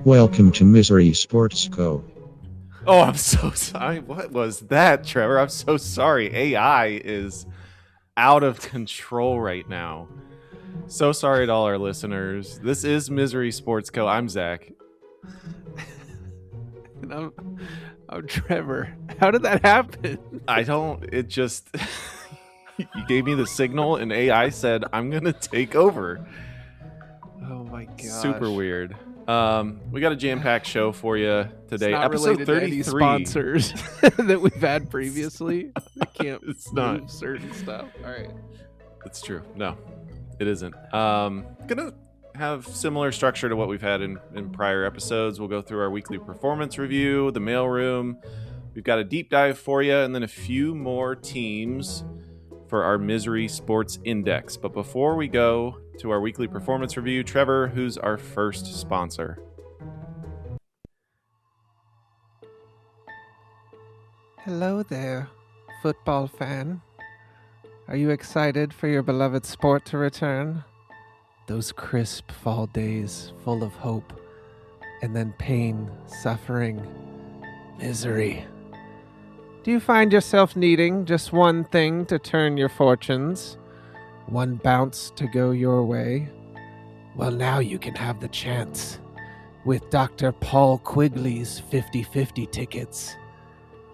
Welcome to Misery Sports Co. Oh, I'm so sorry. What was that, Trevor? I'm so sorry. AI is out of control right now. So sorry to all our listeners. This is Misery Sports Co. I'm Zach. And I'm Trevor. How did that happen? I don't, it just, you gave me the signal and AI said, I'm going to take over. Oh my gosh. Super weird. We got a jam-packed show for you today. It's not Episode related to any 33. sponsors that we've had previously. They can't It's move not. certain stuff. All right. It's true. No, it isn't. Gonna have similar structure to what we've had in prior episodes. We'll go through our weekly performance review, the mailroom. We've got a deep dive for you, and then a few more teams for our Misery Sports Index. But before we go to our weekly performance review, Trevor, who's our first sponsor? Hello there, football fan. Are you excited for your beloved sport to return? Those crisp fall days full of hope, and then pain, suffering, misery. Do you find yourself needing just one thing to turn your fortunes? One bounce to go your way? Well, now you can have the chance with Dr. Paul Quigley's 50/50 tickets.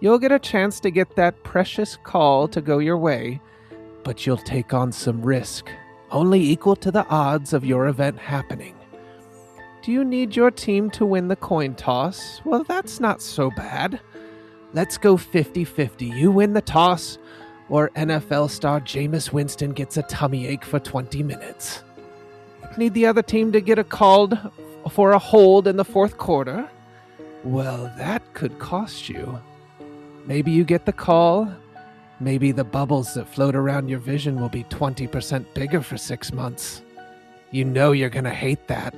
You'll get a chance to get that precious call to go your way, but you'll take on some risk, only equal to the odds of your event happening. Do you need your team to win the coin toss? Well, that's not so bad. Let's go 50/50. You win the toss, or NFL star Jameis Winston gets a tummy ache for 20 minutes. Need the other team to get a called for a hold in the fourth quarter? Well, that could cost you. Maybe you get the call. Maybe the bubbles that float around your vision will be 20% bigger for 6 months. You know you're gonna hate that.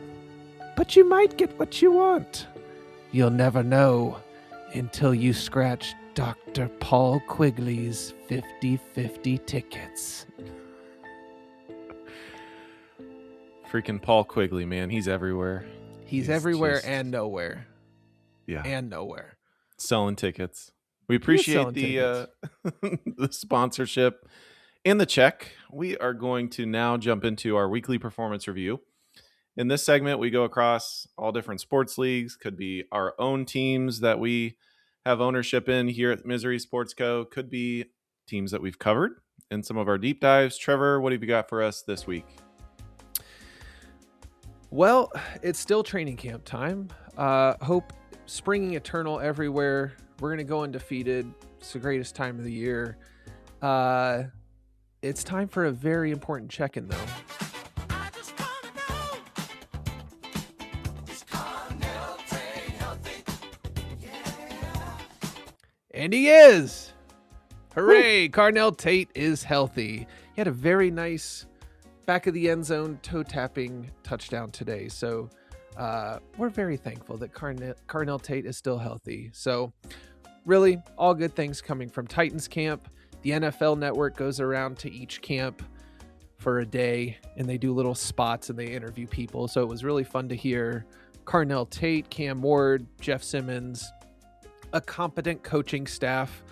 But you might get what you want. You'll never know until you scratch Dr. Paul Quigley's 50/50 tickets. Freaking Paul Quigley, man. He's everywhere. He's everywhere just- and nowhere. Yeah. And nowhere. Selling tickets. We appreciate selling the the sponsorship and the check. We are going to now jump into our weekly performance review. In this segment, we go across all different sports leagues. Could be our own teams that we have ownership in here at Misery Sports Co. Could be teams that we've covered in some of our deep dives. Trevor, what have you got for us this week? Well, it's still training camp time. Hope springing eternal everywhere. We're going to go undefeated. It's the greatest time of the year. It's time for a very important check-in, though. And he is! Hooray! Cardinal Tate is healthy. He had a very nice back of the end zone toe-tapping touchdown today. So we're very thankful that Cardinal Tate is still healthy. So really, all good things coming from Titans camp. The NFL Network goes around to each camp for a day, and they do little spots and they interview people. So it was really fun to hear Cardinal Tate, Cam Ward, Jeff Simmons, a competent coaching staff,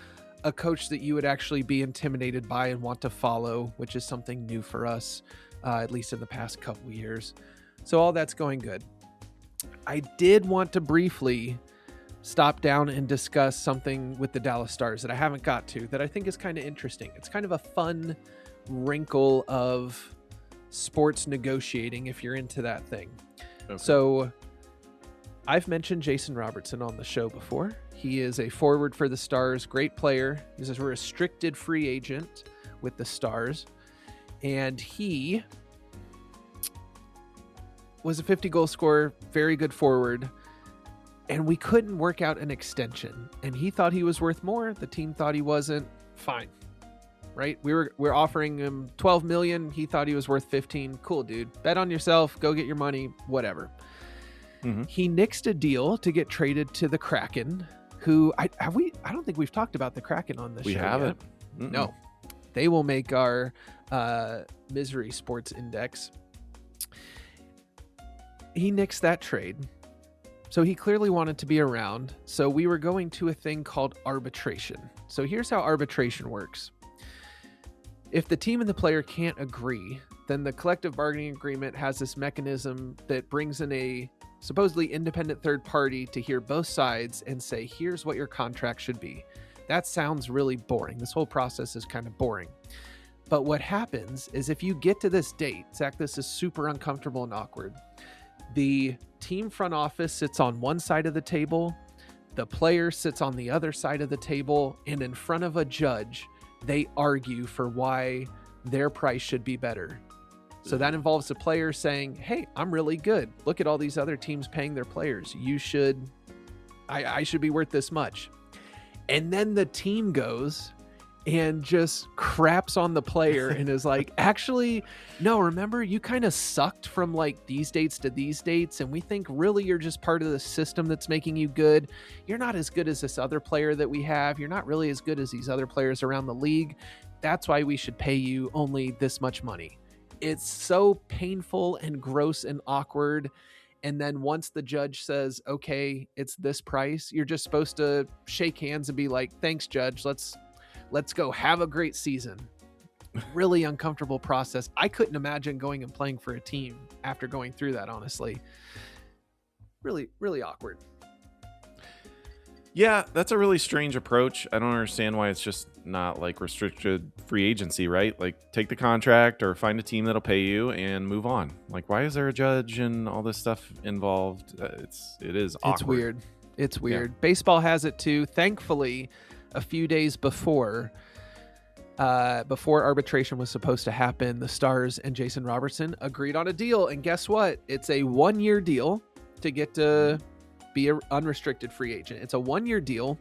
a coach that you would actually be intimidated by and want to follow, which is something new for us, at least in the past couple years. So all that's going good. I did want to briefly stop down and discuss something with the Dallas Stars that I haven't got to, that I think is kind of interesting. It's kind of a fun wrinkle of sports negotiating if you're into that thing. Okay. So I've mentioned Jason Robertson on the show before. He is a forward for the Stars, great player. He's a restricted free agent with the Stars. And he was a 50-goal scorer, very good forward. And we couldn't work out an extension. And he thought he was worth more. The team thought he wasn't. Fine. Right? We're offering him $12 million. He thought he was worth 15. Cool, dude. Bet on yourself. Go get your money. Whatever. Mm-hmm. He nixed a deal to get traded to the Kraken, who I don't think we've talked about the Kraken on this show. We haven't. No. They will make our Misery Sports Index. He nixed that trade. So he clearly wanted to be around. So we were going to a thing called arbitration. So here's how arbitration works. If the team and the player can't agree, then the collective bargaining agreement has this mechanism that brings in a supposedly independent third party to hear both sides and say, here's what your contract should be. That sounds really boring. This whole process is kind of boring. But what happens is if you get to this date, Zach, this is super uncomfortable and awkward. The team front office sits on one side of the table, the player sits on the other side of the table, and in front of a judge, they argue for why their price should be better. So that involves the player saying, hey, I'm really good. Look at all these other teams paying their players. I should be worth this much. And then the team goes and just craps on the player and is like, actually, no, remember, you kind of sucked from like these dates to these dates. And we think really you're just part of the system that's making you good. You're not as good as this other player that we have. You're not really as good as these other players around the league. That's why we should pay you only this much money. It's so painful and gross and awkward. And then once the judge says, okay, it's this price, you're just supposed to shake hands and be like, thanks, judge. Let's go have a great season. Really uncomfortable process. I couldn't imagine going and playing for a team after going through that, honestly. Really, really awkward. Yeah, that's a really strange approach. I don't understand why it's just not like restricted free agency, right? Like take the contract or find a team that'll pay you and move on. Like why is there a judge and all this stuff involved? It is awkward. It's weird. Yeah. Baseball has it too. Thankfully, a few days before arbitration was supposed to happen, the Stars and Jason Robertson agreed on a deal. And guess what? It's a 1-year deal to get to be an unrestricted free agent. It's a 1-year deal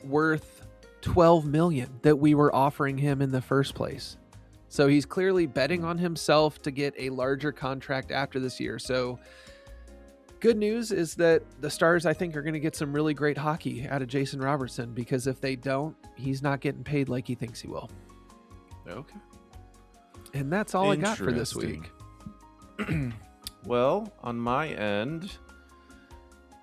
worth $12 million that we were offering him in the first place. So he's clearly betting on himself to get a larger contract after this year. So good news is that the Stars, I think, are going to get some really great hockey out of Jason Robertson, because if they don't, he's not getting paid like he thinks he will. Okay. And that's all I got for this week. Well, on my end,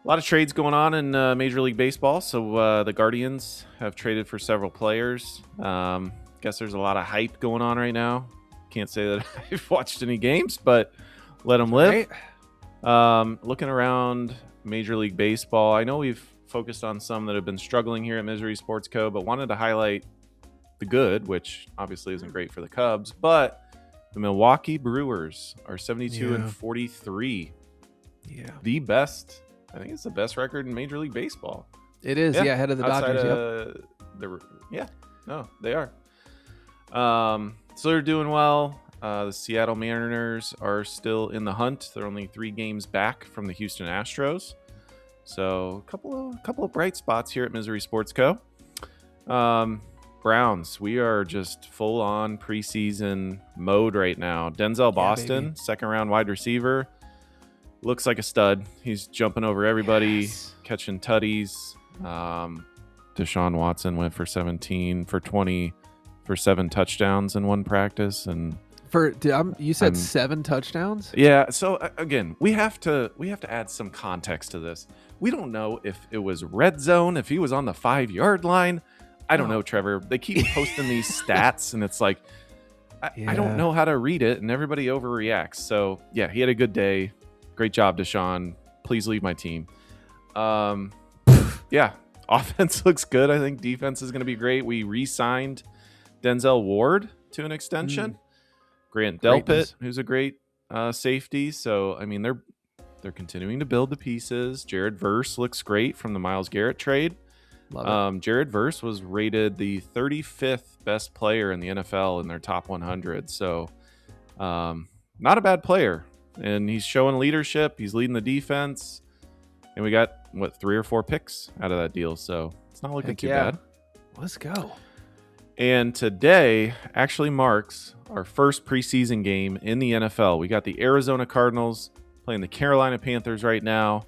a lot of trades going on in Major League Baseball. So the Guardians have traded for several players. Guess there's a lot of hype going on right now. Can't say that I've watched any games, but let them live. Right. Looking around Major League Baseball, I know we've focused on some that have been struggling here at Misery Sports Co., but wanted to highlight the good, which obviously isn't great for the Cubs, but the Milwaukee Brewers are 72-43. Yeah. The best. I think it's the best record in Major League Baseball. It is, ahead of the Dodgers. No, they are. So they're doing well. The Seattle Mariners are still in the hunt. They're only 3 games back from the Houston Astros. So a couple of bright spots here at Misery Sports Co. Browns, we are just full on preseason mode right now. Denzel Boston, second round wide receiver, looks like a stud. He's jumping over everybody, catching tutties. Deshaun Watson went for 17 for 20 for 7 touchdowns in one practice, and you said 7 touchdowns? Yeah. So again, we have to add some context to this. We don't know if it was red zone, if he was on the 5-yard line. I don't know, Trevor. They keep posting these stats, and it's like, I don't know how to read it, and everybody overreacts. So, yeah, he had a good day. Great job, Deshaun. Please leave my team. Yeah, offense looks good. I think defense is going to be great. We re-signed Denzel Ward to an extension. Grant Delpit, who's a great safety. So, I mean, they're continuing to build the pieces. Jared Verse looks great from the Myles Garrett trade. Jared Verse was rated the 35th best player in the NFL in their top 100. So not a bad player. And he's showing leadership. He's leading the defense. And we got, 3 or 4 picks out of that deal. So it's not looking too bad. Let's go. And today actually marks our first preseason game in the NFL. We got the Arizona Cardinals playing the Carolina Panthers right now.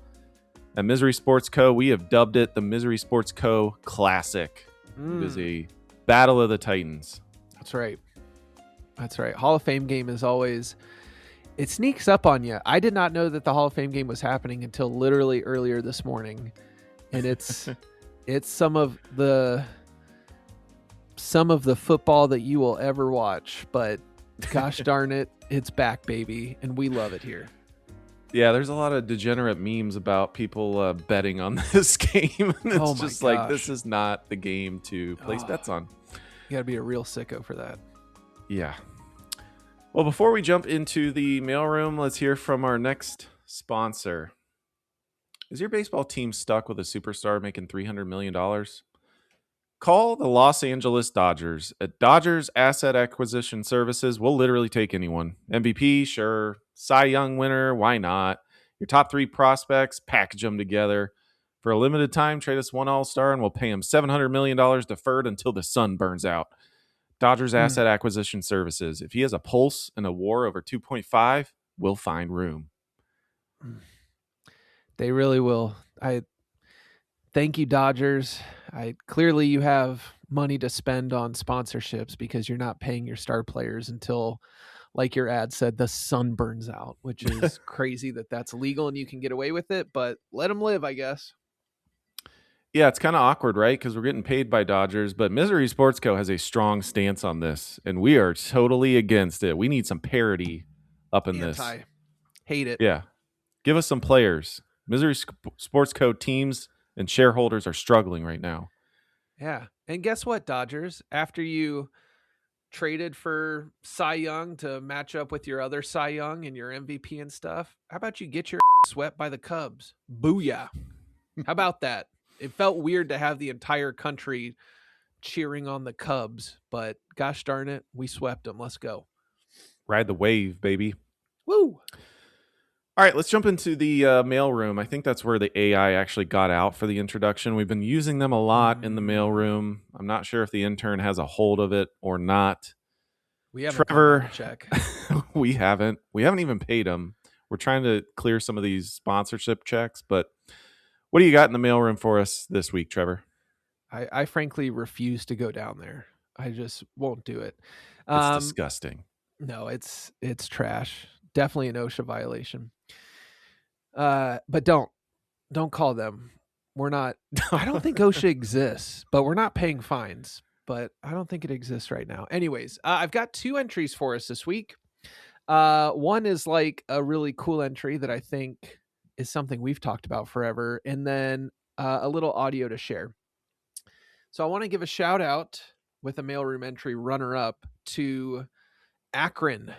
At Misery Sports Co., we have dubbed it the Misery Sports Co. Classic. It is a battle of the Titans. That's right. That's right. Hall of Fame game is always, it sneaks up on you. I did not know that the Hall of Fame game was happening until literally earlier this morning. And it's some of the football that you will ever watch, but gosh darn it, it's back, baby, and we love it here. Yeah, there's a lot of degenerate memes about people betting on this game. It's just like, this is not the game to place bets on. You got to be a real sicko for that. Yeah. Well, before we jump into the mailroom, let's hear from our next sponsor. Is your baseball team stuck with a superstar making $300 million? Call the Los Angeles Dodgers. At Dodgers Asset Acquisition Services, we'll literally take anyone. MVP, sure. Cy Young winner, why not? Your top 3 prospects, package them together. For a limited time, trade us one all-star and we'll pay him $700 million deferred until the sun burns out. Dodgers Asset Acquisition Services. If he has a pulse and a WAR over 2.5, we'll find room. They really will. I thank you, Dodgers. Clearly you have money to spend on sponsorships because you're not paying your star players until, like your ad said, the sun burns out, which is crazy that that's legal and you can get away with it, but let them live, I guess. Yeah, it's kind of awkward, right? Because we're getting paid by Dodgers, but Misery Sports Co. has a strong stance on this, and we are totally against it. We need some parity up in this. Hate it. Yeah. Give us some players. Misery Sports Co. teams and shareholders are struggling right now. Yeah. And guess what, Dodgers? After you traded for Cy Young to match up with your other Cy Young and your MVP and stuff, how about you get your swept by the Cubs? Booyah. How about that? It felt weird to have the entire country cheering on the Cubs, but gosh darn it, we swept them. Let's go. Ride the wave, baby. Woo! All right, let's jump into the mailroom. I think that's where the AI actually got out for the introduction. We've been using them a lot in the mailroom. I'm not sure if the intern has a hold of it or not. We haven't Trevor, check. we haven't even paid him. We're trying to clear some of these sponsorship checks, but what do you got in the mailroom for us this week, Trevor? I frankly refuse to go down there. I just won't do it. It's disgusting. No, it's trash. Definitely an OSHA violation. But don't call them. We're not. I don't think OSHA exists, but we're not paying fines. But I don't think it exists right now. Anyways, I've got 2 entries for us this week. One is like a really cool entry that I think is something we've talked about forever, and then a little audio to share. So I want to give a shout out with a mailroom entry runner-up to Akron.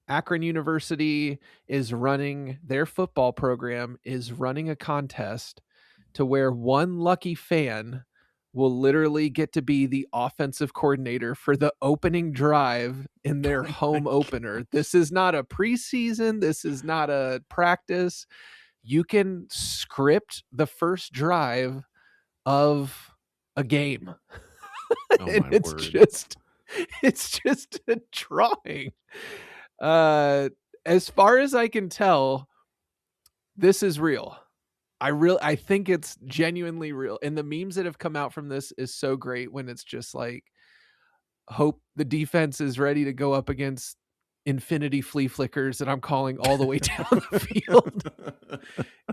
Akron University is running, their football program is running a contest to where one lucky fan will literally get to be the offensive coordinator for the opening drive in their home opener. This is not a preseason. This is not a practice. You can script the first drive of a game. And it's just a drawing. As far as I can tell, this is real. I think it's genuinely real. And the memes that have come out from this is so great when it's just like, hope the defense is ready to go up against infinity flea flickers that I'm calling all the way down the field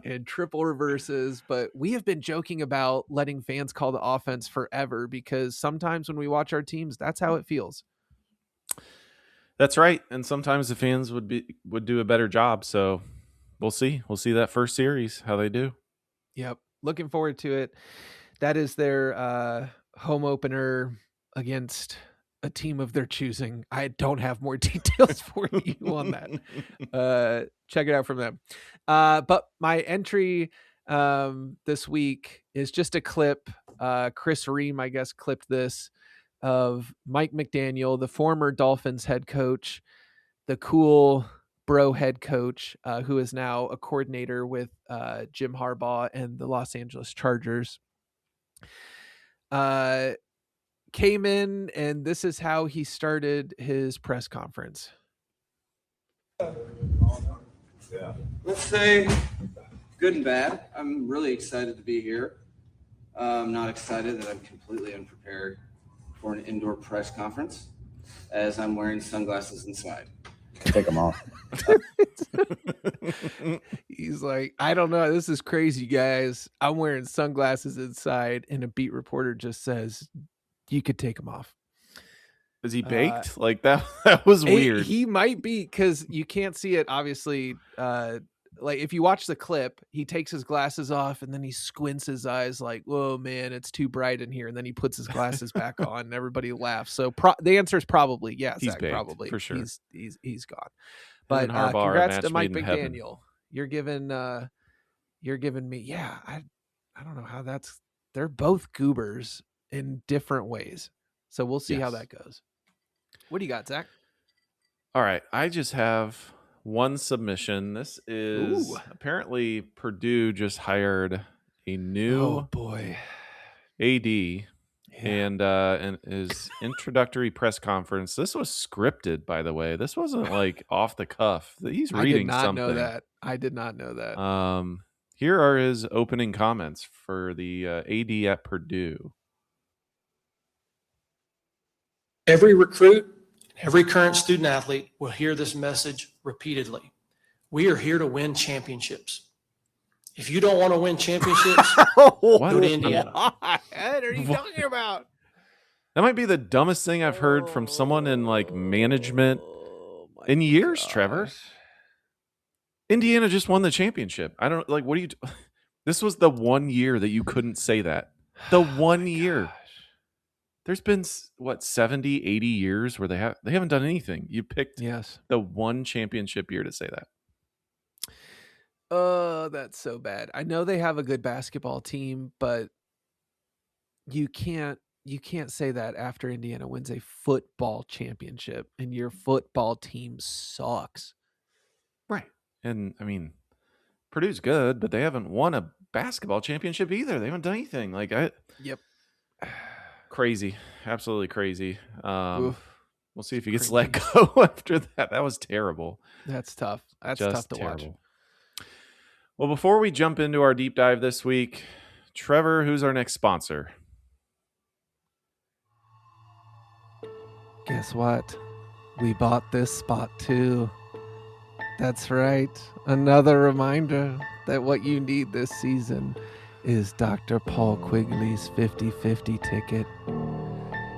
and triple reverses. But we have been joking about letting fans call the offense forever because sometimes when we watch our teams, that's how it feels. That's right. And sometimes the fans would do a better job. So we'll see. We'll see that first series, how they do. Yep. Looking forward to it. That is their home opener against a team of their choosing. I don't have more details for you on that. Check it out from them. But my entry this week is just a clip. Chris Ream, I guess, clipped this of Mike McDaniel, the former Dolphins head coach, the cool bro head coach, who is now a coordinator with Jim Harbaugh and the Los Angeles Chargers. Came in, and this is how he started his press conference. Yeah. Let's say good and bad. I'm really excited to be here. I'm not excited that I'm completely unprepared for an indoor press conference. as I'm wearing sunglasses inside. Take them off. He's like, I don't know. This is crazy, guys. I'm wearing sunglasses inside, and a beat reporter just says, you could take them off. Is he baked? Like that was weird. He might be, because you can't see it, obviously. Like if you watch the clip, he takes his glasses off and then he squints his eyes like, whoa, man, it's too bright in here. And then he puts his glasses back on and everybody laughs. So the answer is probably, yeah, He's Zach, baked, probably. for sure. He's gone. But congrats to Mike McDaniel. You're giving me, yeah, I don't know how they're both goobers in different ways. So we'll see how that goes. What do you got, Zach? All right. I just have one submission. This is apparently Purdue just hired a new AD and his introductory press conference. This was scripted, by the way. This wasn't like off the cuff. He's reading something. I did not know that. Here are his opening comments for the AD at Purdue. Every recruit, every current student athlete will hear this message repeatedly. We are here to win championships. If you don't want to win championships, go to Indiana. What are you talking about? That might be the dumbest thing I've heard from someone in like management in years, Trevor. Indiana just won the championship. I don't like, what do you this was the 1 year that you couldn't say that. The 1 year. Gosh. There's been, 70, 80 years where they haven't done anything. You picked the one championship year to say that. Oh, that's so bad. I know they have a good basketball team, but you can't say that after Indiana wins a football championship and your football team sucks. Right. And I mean, Purdue's good, but they haven't won a basketball championship either. They haven't done anything. Yep. Crazy. Absolutely crazy. We'll see if he gets let go after that. That was terrible. That's tough. That's tough to watch. Well, before we jump into our deep dive this week, Trevor, who's our next sponsor? Guess what? We bought this spot too. That's right. Another reminder that what you need this season is Dr. Paul Quigley's 50/50 ticket.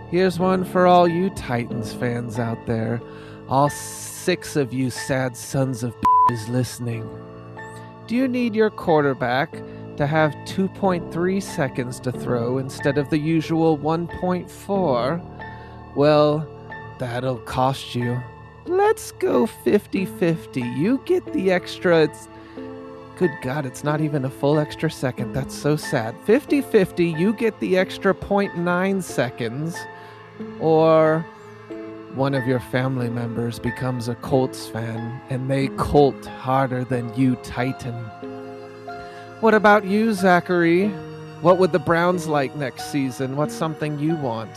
Here's one for all you Titans fans out there. All 6 of you sad sons of bitches listening. Do you need your quarterback to have 2.3 seconds to throw instead of the usual 1.4? Well, that'll cost you. Let's go 50/50. You get the extra. Good God, it's not even a full extra second. That's so sad. 50/50, you get the extra 0.9 seconds. Or one of your family members becomes a Colts fan and they Colt harder than you Titan. What about you, Zachary? What would the Browns like next season? What's something you want?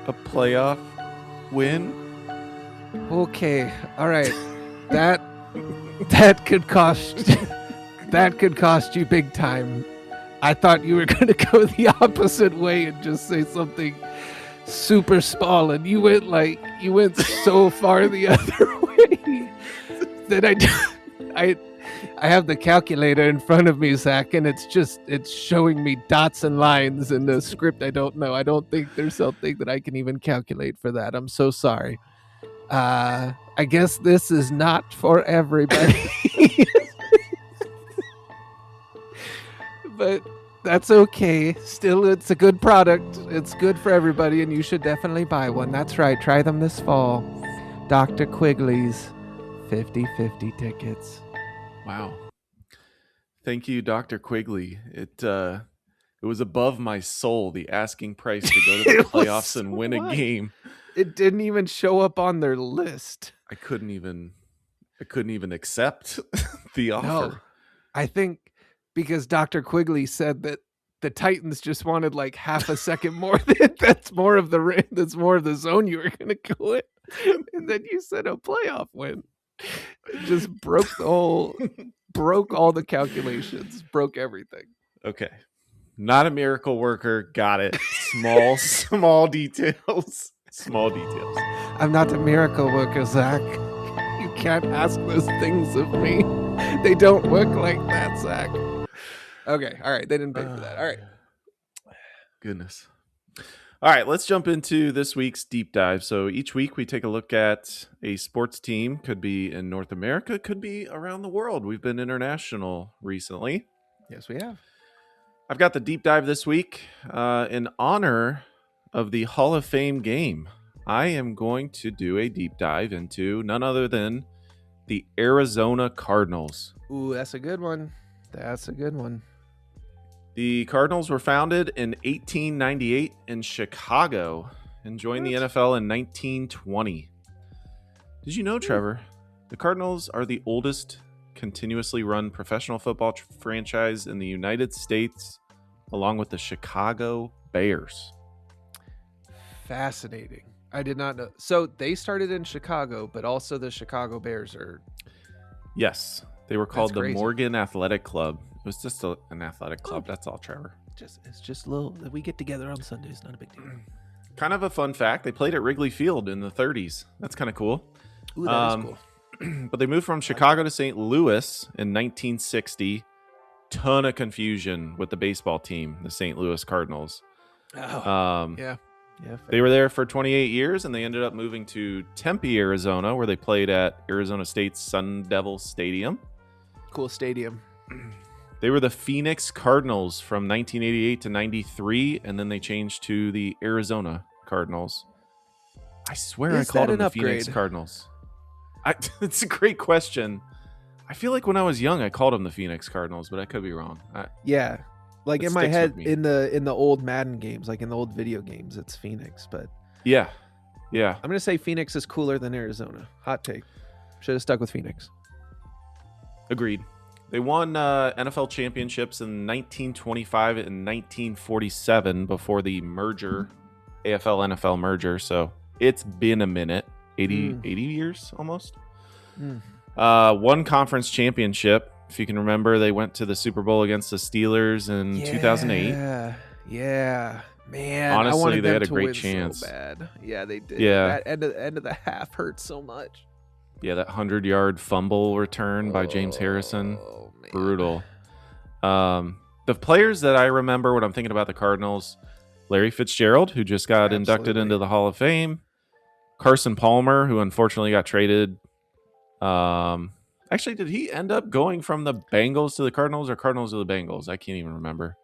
A playoff win? Okay, all right. That could cost you big time. I thought you were going to go the opposite way and just say something super small, and you went so far the other way that I have the calculator in front of me, Zach, and it's showing me dots and lines in the script. I don't know. I don't think there's something that I can even calculate for that. I'm so sorry. I guess this is not for everybody. But that's okay. Still, it's a good product. It's good for everybody, and you should definitely buy one. That's right. Try them this fall. Dr. Quigley's 50/50 tickets. Wow. Thank you, Dr. Quigley. It was above my soul, the asking price to go to the playoffs and win a game. It didn't even show up on their list. I couldn't even accept the offer. No, I think because Dr. Quigley said that the Titans just wanted like half a second more. That's more of the zone you were going to go in. And then you said a playoff win. It just broke all the calculations, broke everything. Okay. Not a miracle worker. Got it. Small details. Small details. I'm not a miracle worker, Zach. You can't ask those things of me. They don't work like that, Zach. Okay, all right. They didn't pay for that. All right. Goodness. All right, let's jump into this week's deep dive. So each week we take a look at a sports team. Could be in North America, could be around the world. We've been international recently. Yes, we have. I've got the deep dive this week in honor of the Hall of Fame game. I am going to do a deep dive into none other than the Arizona Cardinals. Ooh, that's a good one. That's a good one. The Cardinals were founded in 1898 in Chicago and joined the NFL in 1920. Did you know, Trevor, the Cardinals are the oldest continuously run professional football franchise in the United States, along with the Chicago Bears? Fascinating. I did not know. So they started in Chicago, but also the Chicago Bears are... Yes, they were called That's the crazy. Morgan Athletic Club. It was just an athletic club. That's all, Trevor. It's just a little... We get together on Sundays. Not a big deal. Kind of a fun fact. They played at Wrigley Field in the 30s. That's kind of cool. Ooh, that is cool. But they moved from Chicago to St. Louis in 1960. Ton of confusion with the baseball team, the St. Louis Cardinals. Oh, yeah. They were there for 28 years, and they ended up moving to Tempe, Arizona, where they played at Arizona State's Sun Devil Stadium. Cool stadium. They were the Phoenix Cardinals from 1988 to 93, and then they changed to the Arizona Cardinals. I swear Is I called that them an the Phoenix upgrade? Cardinals. It's a great question. I feel like when I was young, I called them the Phoenix Cardinals, but I could be wrong. Yeah. Like It in my sticks head, with me. in the old Madden games, like in the old video games, it's Phoenix. But Yeah. I'm going to say Phoenix is cooler than Arizona. Hot take. Should have stuck with Phoenix. Agreed. They won NFL championships in 1925 and 1947 before the merger, AFL-NFL merger. So it's been a minute, 80 years almost. One conference championship. If you can remember, they went to the Super Bowl against the Steelers in 2008. Yeah. Man, Honestly, I wanted they them had a to great win chance. so bad. Yeah, they did. Yeah. That end of the half hurt so much. Yeah, that 100-yard fumble return by James Harrison. Oh, man. Brutal. The players that I remember when I'm thinking about the Cardinals, Larry Fitzgerald, who just got inducted Absolutely. into the Hall of Fame. Carson Palmer, who unfortunately got traded. Actually, did he end up going from the Bengals to the Cardinals or Cardinals to the Bengals? I can't even remember.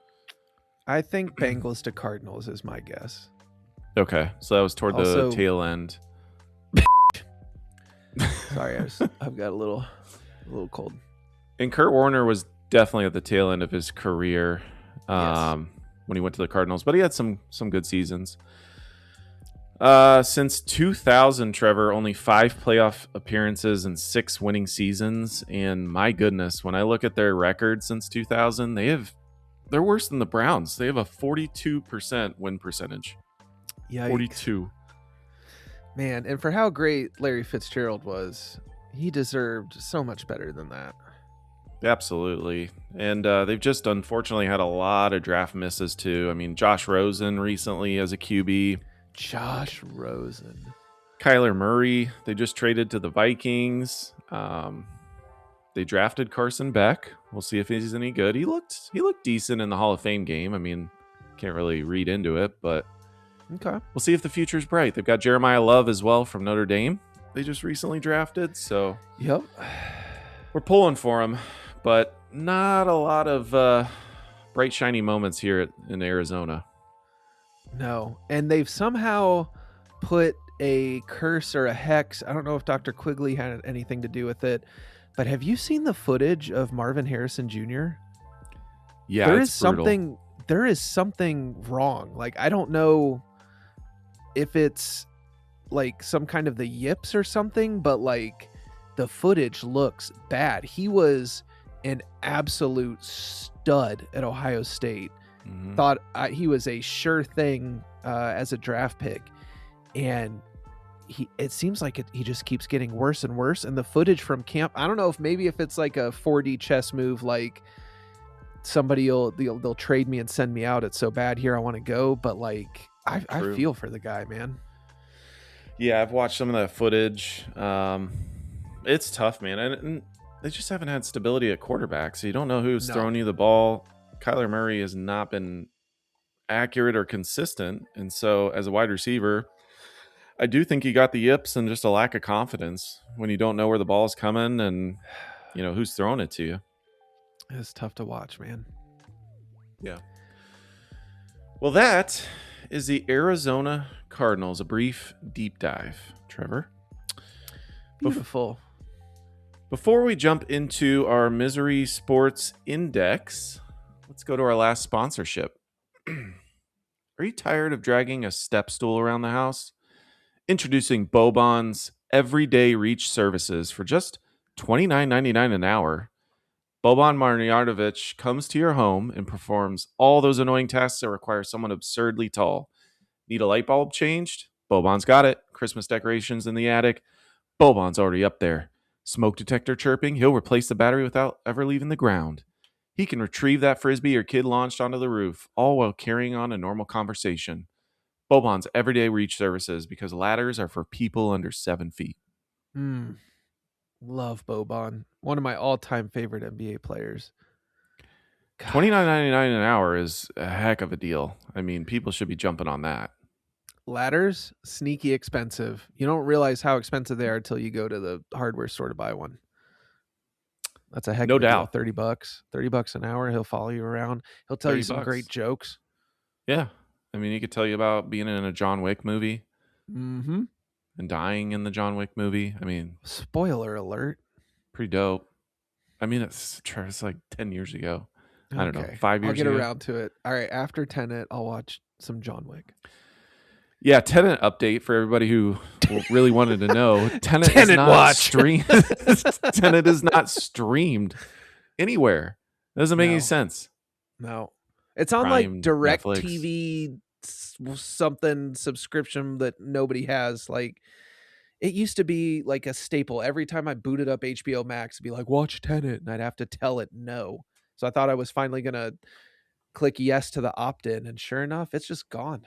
I think Bengals to Cardinals is my guess. Okay, so that was toward Also- the tail end. Sorry, I've got a little cold. And Kurt Warner was definitely at the tail end of his career Yes. when he went to the Cardinals, but he had some good seasons. Since 2000, Trevor, only 5 playoff appearances and 6 winning seasons. And my goodness, when I look at their record since 2000, they're worse than the Browns. They have a 42% win percentage. Yikes. 42. Man, and for how great Larry Fitzgerald was, he deserved so much better than that. Absolutely. And they've just unfortunately had a lot of draft misses too. I mean, Josh Rosen recently as a QB. Josh Rosen. Kyler Murray, they just traded to the Vikings. They drafted Carson Beck. We'll see if he's any good. He looked decent in the Hall of Fame game. I mean, can't really read into it, but Okay. we'll see if the future's bright. They've got Jeremiah Love as well from Notre Dame. They just recently drafted, so Yep. we're pulling for him, but not a lot of bright, shiny moments here in Arizona. No. And they've somehow put a curse or a hex. I don't know if Dr. Quigley had anything to do with it, but have you seen the footage of Marvin Harrison Jr.? Yeah, There it's is brutal. there is something wrong. Like, I don't know if it's like some kind of the yips or something, but like the footage looks bad. He was an absolute stud at Ohio State. Mhm. Thought he was a sure thing as a draft pick, and it seems like he just keeps getting worse and worse. And the footage from camp, I don't know if it's like a 4D chess move, like somebody they'll trade me and send me out. It's so bad here, I want to go. But like I True. feel for the guy, man. Yeah, I've watched some of that footage. It's tough, man. And they just haven't had stability at quarterback, so you don't know who's No. throwing you the ball. Kyler Murray has not been accurate or consistent. And so as a wide receiver, I do think he got the yips and just a lack of confidence when you don't know where the ball is coming and, who's throwing it to you. It's tough to watch, man. Yeah. Well, that is the Arizona Cardinals. A brief deep dive. Trevor? Beautiful. Before we jump into our Misery Sports Index, let's go to our last sponsorship. Are you tired of dragging a step stool around the house? Introducing Bobon's Everyday Reach Services for just $29.99 an hour. Boban Marjanovic comes to your home and performs all those annoying tasks that require someone absurdly tall. Need a light bulb changed? Bobon's got it. Christmas decorations in the attic? Bobon's already up there. Smoke detector chirping? He'll replace the battery without ever leaving the ground. He can retrieve that frisbee your kid launched onto the roof, all while carrying on a normal conversation. Bobon's Everyday Reach Services, because ladders are for people under 7 feet. Love Boban. One of my all-time favorite NBA players. Gosh. $29.99 an hour is a heck of a deal. I mean, people should be jumping on that. Ladders, sneaky expensive. You don't realize how expensive they are until you go to the hardware store to buy one. That's a heck No of a deal. doubt. $30 an hour. He'll follow you around. He'll tell you some $30. great jokes. Yeah. I mean, he could tell you about being in a John Wick movie Mm-hmm. and dying in the John Wick movie. I mean, Spoiler alert. pretty dope. I mean, it's like 10 years ago. I don't know, 5 years I'll get ago. around to it. All right, after Tenet, I'll watch some John Wick. Yeah, Tenet update for everybody who really wanted to know. Tenet is Tenet not watch. streamed. Tenet is not streamed anywhere. It doesn't make No. any sense. No. It's on Prime, like direct Netflix. TV something subscription that nobody has. Like it used to be like a staple. Every time I booted up HBO Max, it'd be like, watch Tenet, and I'd have to tell it no. So I thought I was finally gonna click yes to the opt-in, and sure enough, it's just gone.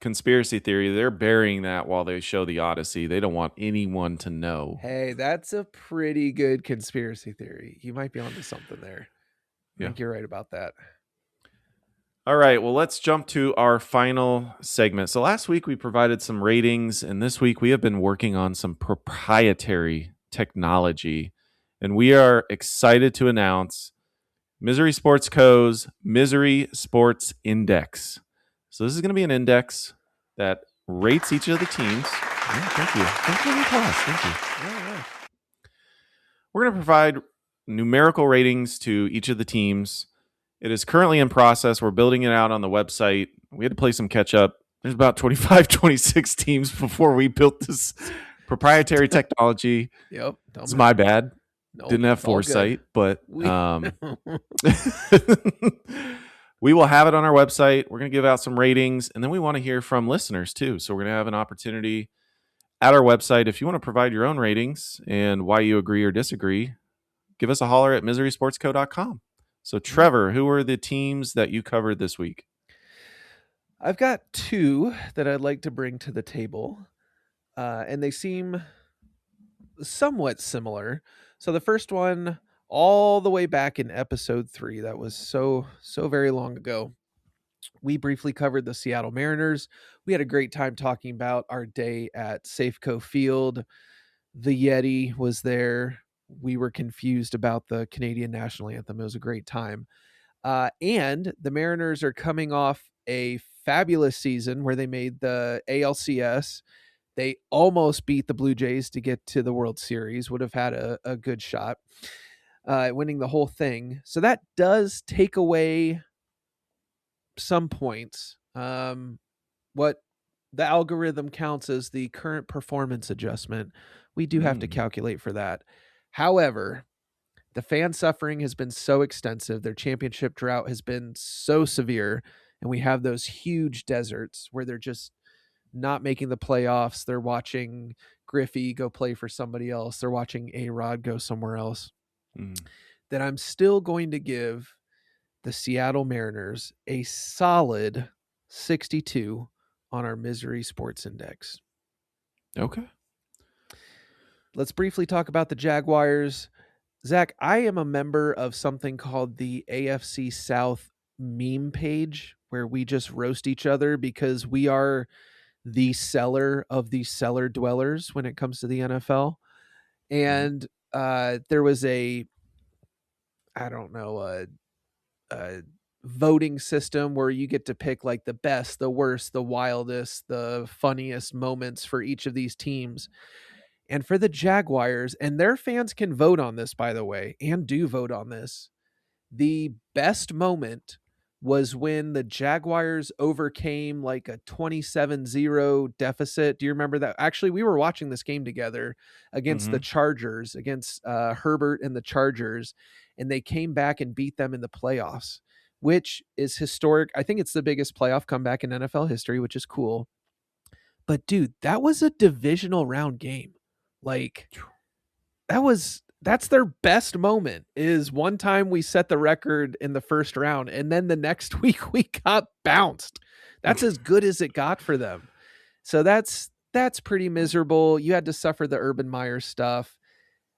Conspiracy theory, they're burying that while they show the Odyssey. They don't want anyone to know. Hey, that's a pretty good conspiracy theory. You might be onto something there. I think you're right about that. All right, well, let's jump to our final segment. So last week we provided some ratings, and this week we have been working on some proprietary technology, and we are excited to announce Misery Sports Co.'s Misery Sports Index. So this is going to be an index that rates each of the teams. Oh, thank you. Thank you for the applause. Thank you. Yeah. We're going to provide numerical ratings to each of the teams. It is currently in process. We're building it out on the website. We had to play some catch up. There's about 25, 26 teams before we built this proprietary technology. Yep. It's my bad. Nope, Didn't have it's all good. foresight, but we will have it on our website. We're going to give out some ratings, and then we want to hear from listeners too. So we're going to have an opportunity at our website. If you want to provide your own ratings and why you agree or disagree, give us a holler at miserysportsco.com. So Trevor, who are the teams that you covered this week? I've got two that I'd like to bring to the table, and they seem somewhat similar. So the first one, all the way back in episode 3, that was so very long ago, we briefly covered the Seattle Mariners. We had a great time talking about our day at Safeco Field. The Yeti was there. We were confused about the Canadian national anthem. It was a great time. And the Mariners are coming off a fabulous season where they made the ALCS. They almost beat the Blue Jays to get to the World Series, would have had a good shot winning the whole thing. So that does take away some points. What the algorithm counts as the current performance adjustment. We do have to calculate for that. However, the fan suffering has been so extensive. Their championship drought has been so severe. And we have those huge deserts where they're just not making the playoffs. They're watching Griffey go play for somebody else. They're watching A-Rod go somewhere else. That I'm still going to give the Seattle Mariners a solid 62 on our Misery Sports Index. Okay. Let's briefly talk about the Jaguars. Zach, I am a member of something called the AFC South meme page where we just roast each other because we are the seller of the cellar dwellers when it comes to the NFL. And there was I don't know, a voting system where you get to pick like the best, the worst, the wildest, the funniest moments for each of these teams. And for the Jaguars, and their fans can vote on this, by the way, and do vote on this. The best moment was when the Jaguars overcame like a 27-0 deficit. Do you remember that? Actually, we were watching this game together against the Chargers, against Herbert and the Chargers, and they came back and beat them in the playoffs, which is historic. I think it's the biggest playoff comeback in NFL history, which is cool. But dude, that was a divisional round game. Like that's their best moment, is one time we set the record in the first round and then the next week we got bounced. That's as good as it got for them. So that's pretty miserable. You had to suffer the Urban Meyer stuff.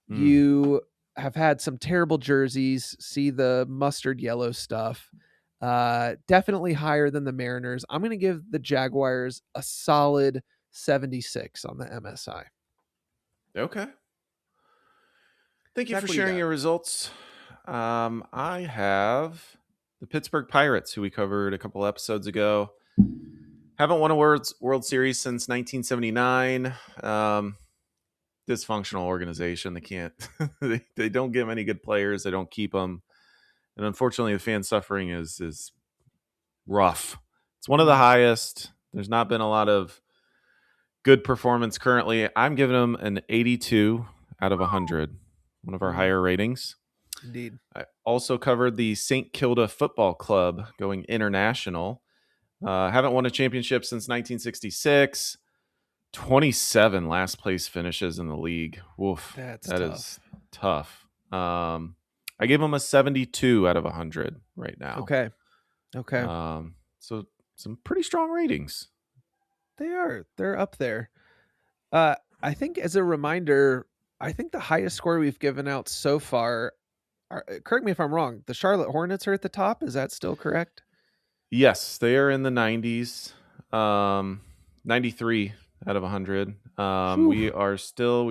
You have had some terrible jerseys, see the mustard yellow stuff. Definitely higher than the Mariners. I'm going to give the Jaguars a solid 76 on the MSI. Okay. Thank you Zach, for what do you sharing got? your results. I have the Pittsburgh Pirates, who we covered a couple episodes ago. Haven't won a World Series since 1979. Dysfunctional organization. They can't. they don't get many good players. They don't keep them, and unfortunately, the fan suffering is rough. It's one of the highest. There's not been a lot of good performance currently. I'm giving them an 82 out of 100. One of our higher ratings. Indeed. I also covered the St. Kilda Football Club going international. Haven't won a championship since 1966. 27 last place finishes in the league. Woof. That tough. is tough. I gave them a 72 out of 100 right now. Okay. So some pretty strong ratings. They're up there. I think as a reminder, I think the highest score we've given out so far, correct me if I'm wrong, the Charlotte Hornets are at the top. Is that still correct? Yes, they are in the 90s. 93 out of 100. We've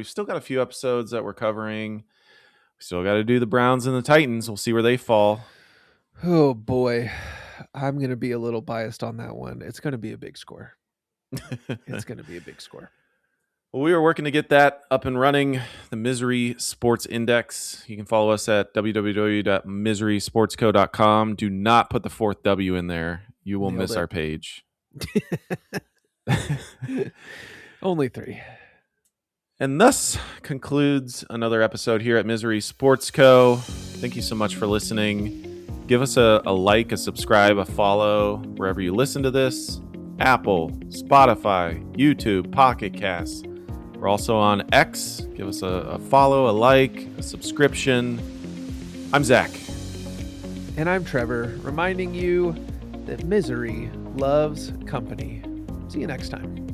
still got a few episodes that we're covering. We still got to do the Browns and the Titans. We'll see where they fall. Oh boy. I'm going to be a little biased on that one. It's going to be a big score. Well, we are working to get that up and running, the Misery Sports Index. You can follow us at www.miserysportsco.com. Do not put the fourth W in there. You will miss our page. Only 3. And thus concludes another episode here at Misery Sports Co. Thank you so much for listening. Give us a like, a subscribe, a follow wherever you listen to this. Apple, Spotify, YouTube, Pocket Casts. We're also on X. Give us a follow, a like, a subscription. I'm Zach. And I'm Trevor, reminding you that misery loves company. See you next time.